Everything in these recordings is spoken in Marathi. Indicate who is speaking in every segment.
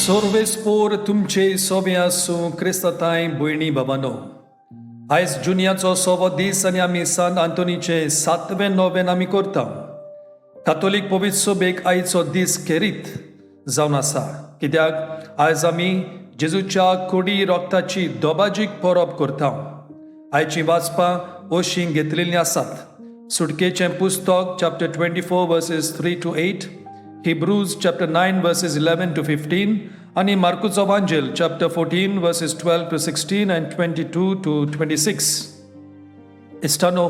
Speaker 1: सोर्वेस्पोर तुमचे सोबे आसूं क्रिस्ताताय भयणी बाबांनो. आयज जुनियाचो 6वो दीस आनी आमी सांत आंतोनीचे 7वें नोवेन आमी करता. कातोलीक पवित्र सोबेक आयचो दीस खेरीत जावन आसा, कित्याक आयज आमी जेजूच्या कुडी रोगताची दोबाजीक परब करता. आयची वाचपां ओशीं घेतलेलीं आसात. सुटकेचें पुस्तक chapter 24 versus 3 to 8, Hebrews chapter 9 verses 11 to 15 आणि मार्कुचो एवांजेल chapter 14 verses 12 to 16 and 22 to 26. इश्टानो,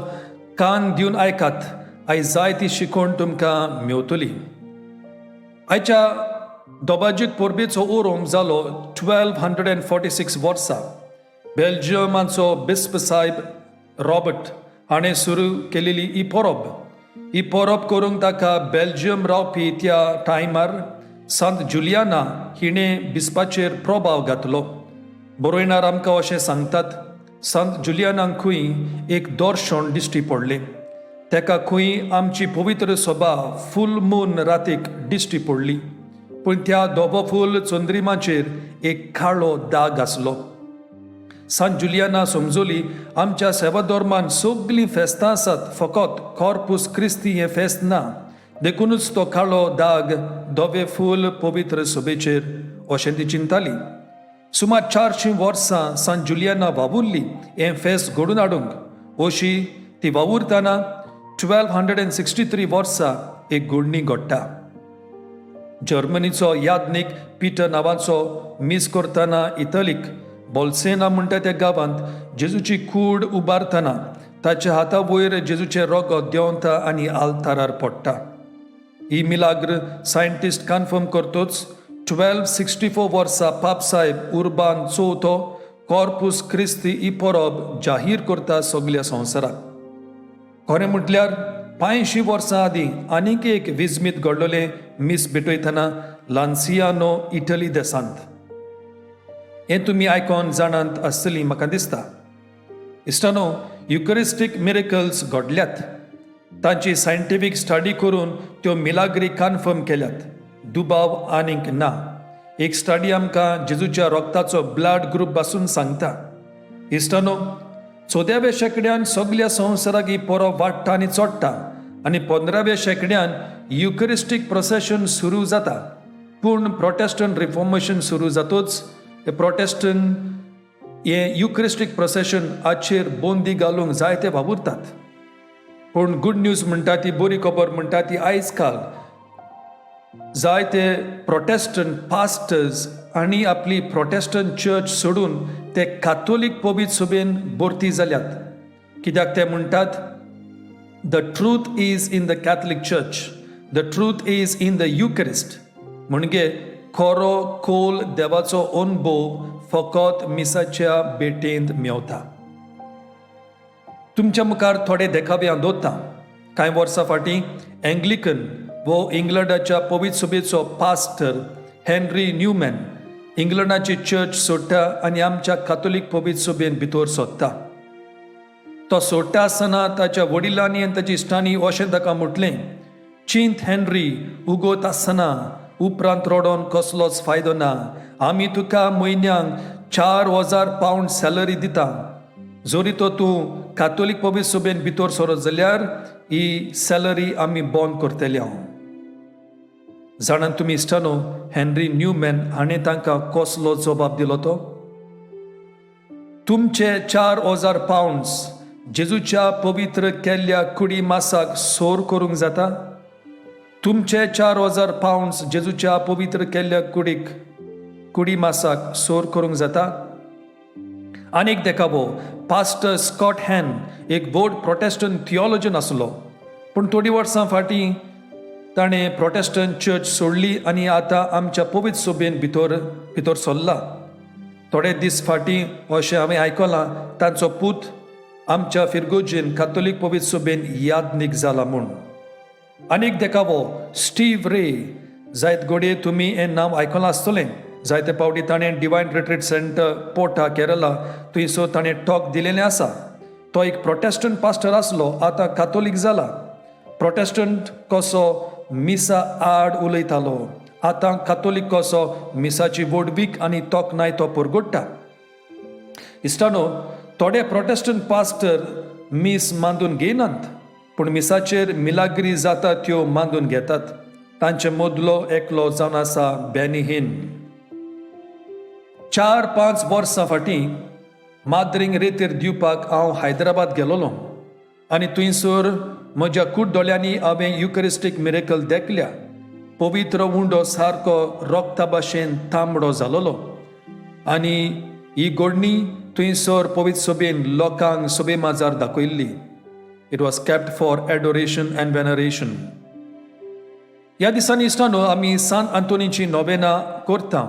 Speaker 1: कान दिवन आयकात, आयज जायती शिकोण तुमकां मेवतली. आयच्या दोबाजीक परबेचो उरूम जालो 1246 वर्सां. बेल्जियमाचो बिस्प साहेब रॉबर्ट हाणें सुरू केलेली ही परब. ही परब करूंक ताका बेल्जियम रावपी त्या टायमार संत जुलियाना हिणें बिस्पाचेर प्रभाव घातलो. बरोयणार आमकां अशें सांगतात, संत जुलियानाक खंय एक दर्शन दिश्टी पडलें. तेका खंय आमची पवित्र सभा फूल मून रातीक दिश्टी पडली, पूण त्या धोबोफूल चंद्रिमाचेर एक काळो दाग आसलो. सांत जुलियाना समजली, आमच्या सेवा धर्मान सगळीं फेस्तां आसात, फकत कॉर्पुस क्रिस्ती हें फेस्त ना. देखूनच तो काळो दाग धवे फूल पवित्र सभेचेर अशें ती चिंताली. सुमार 400 वर्सां सांत जुलियाना वावुरली हें फेस्त घडोवन हाडूंक. अशी ती वावुरतना 1263 वर्सा एक घडणी घडटा. जर्मनीचो यादनीक पिटर नांवाचो मीस करतना इटलीक बोल्सेना म्हणटा त्या गांवांत जेजूची कूड उबारतना ताच्या हाता वयर जेजूचे रगत देंवता आनी आल्तारार पडटा. ही मिलाग्र सायंटिस्ट कन्फर्म करतोच 1264 वर्सा पाप साहेब उर्बान चवथो कॉर्पुस क्रिस्ती ही परब जाहीर करता सगळ्या संवसाराक. खरें म्हटल्यार 500 वर्सां आदीं आनीक एक विजमीत घडलोलें मीस भेटयतना लान्सियानो इटली देशांत. हें तुमी आयकोन जाणांत आसतलीं म्हाका दिसता. इश्टानो, युकरिस्टीक मिरेकल्स घडल्यात. तांची सायंटिफीक स्टडी करून त्यो मिलाग्री कन्फर्म केल्यात. दुबाव आनीक ना. एक स्टडी आमकां जेजूच्या रोगताचो ब्लड ग्रूप पासून सांगता. इश्टानो, 14व्या शेंकड्यान सगळ्या संवसाराक ही परब वाडटा आनी चडटा, आनी 15व्या शेंकड्यान युकरिस्टीक प्रोसेशन सुरू जाता. पूण प्रोटेस्टंट रिफॉर्मेशन सुरू जातूच प्रोटेस्टंट हे युकरिस्टीक प्रोसेशन हाचेर बंदी घालूंक जाय ते वावुरतात. पूण गुड न्यूज म्हणटा ती, बरी खबर म्हणटा ती, आयज काल जायते प्रोटेस्टंट पास्टर्स आनी आपली प्रोटेस्टंट चर्च सोडून ते कातोलीक पवित्र सभेन भरती जाल्यात. कित्याक ते म्हणटात, the truth is in the Catholic Church, the truth is in the Eucharist. म्हणजे खरो खोल देवाचो अनुभव फकत मिसाच्या भेटेंत मेवता. तुमच्या मुखार थोडे देखावे हांव दवरता. कांय वर्सां फाटीं एंग्लिकन वो इंग्लंडाच्या पवित्र सभेचो पास्टर हेनरी न्यूमॅन इंग्लंडाची चर्च सोडटा आनी आमच्या कातोलीक पवित्र सभेन भितर सोदता. तो सोडटा आसतना ताच्या वडिलांनी आनी ताच्या इश्टांनी अशें ताका म्हटलें, चिंत हेनरी, उगोत आसतना उपरांत रडोन कसलोच फायदो ना. आमी तुका म्हयन्यांक 4000 पावंड सॅलरी दिता. जरी तो तूं कातोलीक पवित्र सभेन भितर सरत जाल्यार ही सॅलरी आमी बंद करतले. हांव जाणात तुमी इश्टानो, हेनरी न्यूमॅन हाणें तांकां कसलो जबाब दिलो तो? तुमचे 4000 पावंड्स जेजूच्या पवित्र केल्ल्या कुडी मासाक सोर करूंक जाता? तुमचे 4000 पावंड्स जेजूच्या पवित्र केल्ल्या कुडी मासाक सोर करूंक जाता? आनीक देखावो, पास्टर स्कॉट हॅन एक व्हड प्रोटेस्टंट थियोलॉजन आसलो, पूण थोडीं वर्सां फाटीं ताणें प्रोटेस्टंट चर्च सोडली आनी आतां आमच्या पवित्र सभेन भितर सरला. थोडे दीस फाटीं अशें हांवें आयकलां, तांचो पूत आमच्या फिरगोजेन कातोलीक पवित्र सभेन यादनीक जाला म्हूण. आनीक देखावो, स्टीव रे, जायत घोडये तुमी हें नांव आयकलां आसतलें. जायते पावटी ताणें डिवायन रिट्रीट सेंटर पोर्टा केरला थंयसर ताणें टॉक दिलेलें आसा. तो एक प्रोटेस्टंट पास्टर आसलो, आतां कातोलीक जाला. प्रोटेस्टंट कसो मिसा आड उलयतालो, आतां कातोलीक कसो मिसाची वोडवीक आनी तोखणाय तो परगोडटा. इश्टानो, थोडे प्रोटेस्टंट पास्टर मीस मांदून घेयनात, पूण मिसाचेर मिलाग्री जाता त्यो मांदून घेतात. तांचे मदलो एकलो जावन आसा बेनी हिन. 4-5 वर्सां फाटीं माद्रींग रेतीर दिवपाक हांव हैदराबाद गेलोलों आनी थंयसर म्हज्या कुड्डोळ्यांनी हांवें युकरिस्टीक मिरेकल देखल्या. पवित्र उंडो सारको रोगता भाशेन तांबडो जालोलो आनी ही घडणी थंयसर पवित्र सभेन लोकांक सभे माजार दाखयल्ली. It was kept for adoration and veneration. ह्या दिसांनी इश्टानो आमी सान आंतोनीची नोवेना करता.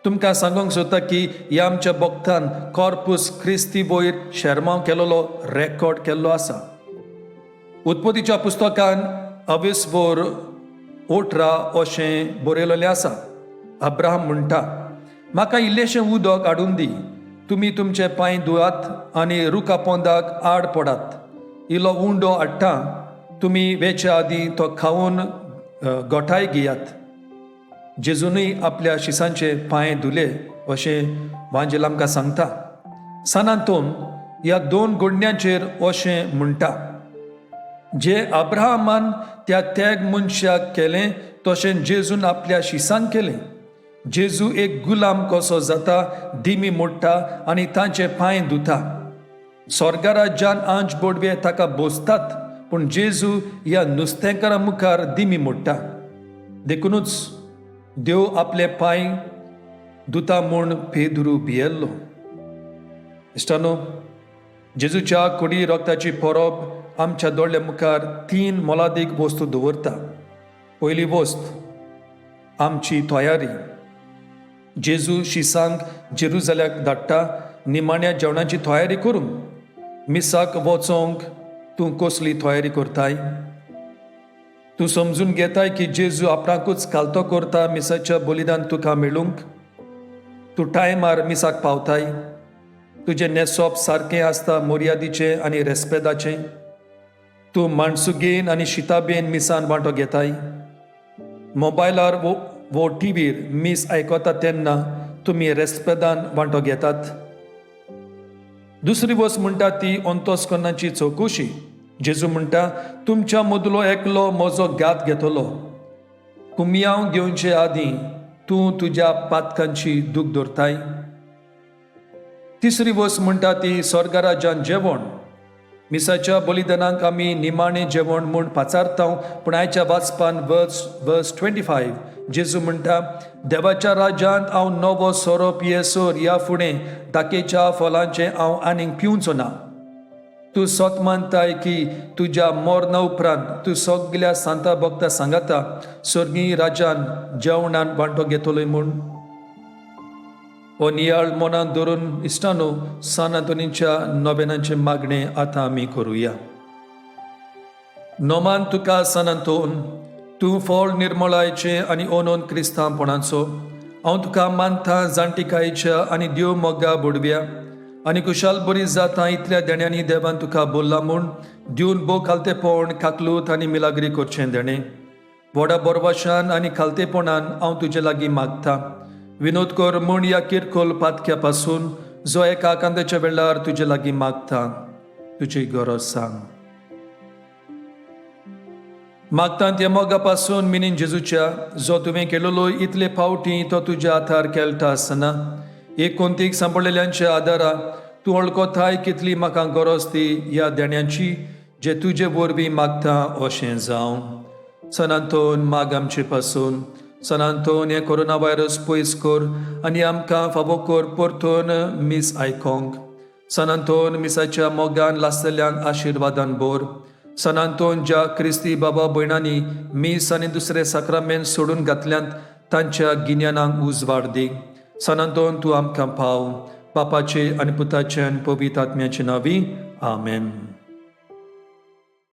Speaker 1: तुमकां सांगूंक सोदता की ह्या आमच्या भक्तान कॉर्पूस क्रिस्ती वयर शर्माव केलोलो रेकॉर्ड केल्लो आसा. उत्पत्तीच्या पुस्तकान 28:18 अशें बरयलेलें आसा. अब्राहम म्हणटा, म्हाका इल्लेशें उदक हाडून दी. तुमी तुमचे पांय धुयात आनी रुखा पोंदाक आड पडात. इल्लो उंडो हाडटा. तुमी वेचे आदीं तो खावन गोठाय घेयात. जेजूनय आपल्या शिसांचे पांय धुले अशें वांजेल आमकां सांगता. सानांतोन ह्या 2 घडण्यांचेर अशें म्हणटा, जे अब्राहमान त्या तेग मनशाक केलें तशें जेजून आपल्या शिसांक केलें. जेजू एक गुलाम कसो जाता, दिमी मोडटा आनी तांचे पांय धुता. स्वर्गा राज्यान आंच बोडवे ताका बोसतात, पूण जेजू ह्या नुस्तेंकारां मुखार दिमी मोडटा. देखूनच देव आपले पांय धुता म्हूण पेदुरू भियेल्लो. इश्टानो, जेजूच्या कुडी रोगताची परब आमच्या दोळ्या मुखार 3 मोलादीक वस्तू दवरता. पयली वस्त आमची तयारी. जेजू शिसांक जेरुजाल्याक धाडटा निमाण्या जेवणाची तयारी करूंक. मिसाक वचोंक तूं कसली तयारी करताय? तूं समजून घेताय की जेजू आपणाकूच कालतो करता मिसाच्या बलिदान तुका मेळूंक? तूं टायमार मिसाक पावताय? तुजें न्हेसप सारकें आसता मर्यादेचें आनी रेस्पेदाचें? तूं माणसुगेन आनी शिताबेन मिसान वांटो घेताय? मोबायलार वो टीव्हीर मीस आयकता तेन्ना तुमी रेस्पेदान वांटो घेतात? दुसरी वस्त म्हणटा ती अंतस्करणाची चवकशी. जेजू म्हणटा, तुमच्या मदलो एकलो म्हजो घात घेतलो. कुमियांव घेवचे आदीं तूं तुज्या पातकांची दूख धरताय? तिसरी वस्त म्हणटा ती स्वर्गा राज्यान जेवण. मिसाच्या बलिदानाक आमी निमाणें जेवण म्हूण पाचारता, पूण आयच्या वाचपान वर्स 25 जेजू म्हणटा, देवाच्या राज्यांत हांव नवो सोरो पियेसोर ह्या फुडें दाकेच्या फळांचें हांव आनीक पिवचो ना. तूं सोत मानताय की तुज्या मरणा उपरांत तूं सगल्या सांता भक्तां सांगता स्वर्गीय राज्यान जेवणान वांटो घेतलोय म्हूण? हो नियाळ मनांत धरून इश्टानो, सान आंतोनीच्या नोवेनाचें मागणें आतां आमी करुया. नोमान तुका सान आंतोन, तूं फळ निर्मळायेचें आनी ओनोन क्रिस्तांवपणाचो. हांव तुका मानतां जाणटेकायेच्या आनी देव मोगा बुडव्या आनी कुशाल बरी जाता इतल्या देण्यांनी देवान तुका बोल्ला म्हूण दिवन भोव खालतेपण, काकलूत आनी मिलाग्री करचें देणें. व्हडा बोरवाशान आनी खालतेपणान हांव तुजे लागीं मागतां. विनोद कर म्हूण ह्या किरकोल पातक्या पासून जो एका कांद्याच्या वेळार तुजे लागीं मागतां. तुजी गरज सांग. मागतां त्या मोगा पासून मिनीन जेजूच्या, जो तुवें केलेलो इतले फावटी तो तुज्या हातार केलता आसतना एक कोंतीक सांपडलेल्यांच्या आदारा तूं वळखताय कितली म्हाका गरज ती ह्या देण्यांची जे तुजे वरवीं मागतां अशें जावं. सनांतोन माग आमचे पासून. सनांतोन हें कोरोना व्हायरस पयस कर आनी आमकां फावो कर परतून मीस आयकोंक. सनांतोन मिसाच्या मोगान लासतल्यांक आशिर्वादान भर. सनांतोन ज्या क्रिस्ती बाबा भयणांनी मीस आनी दुसरे साक्रामेंट सोडून घातल्यांत तांच्या गिन्यानांक उजवाड दी. सनांतोन तूं आमकां पाव. बापाचे आनी पुताचे आनी पवित्र आत्म्याचे नांवी. आमेन.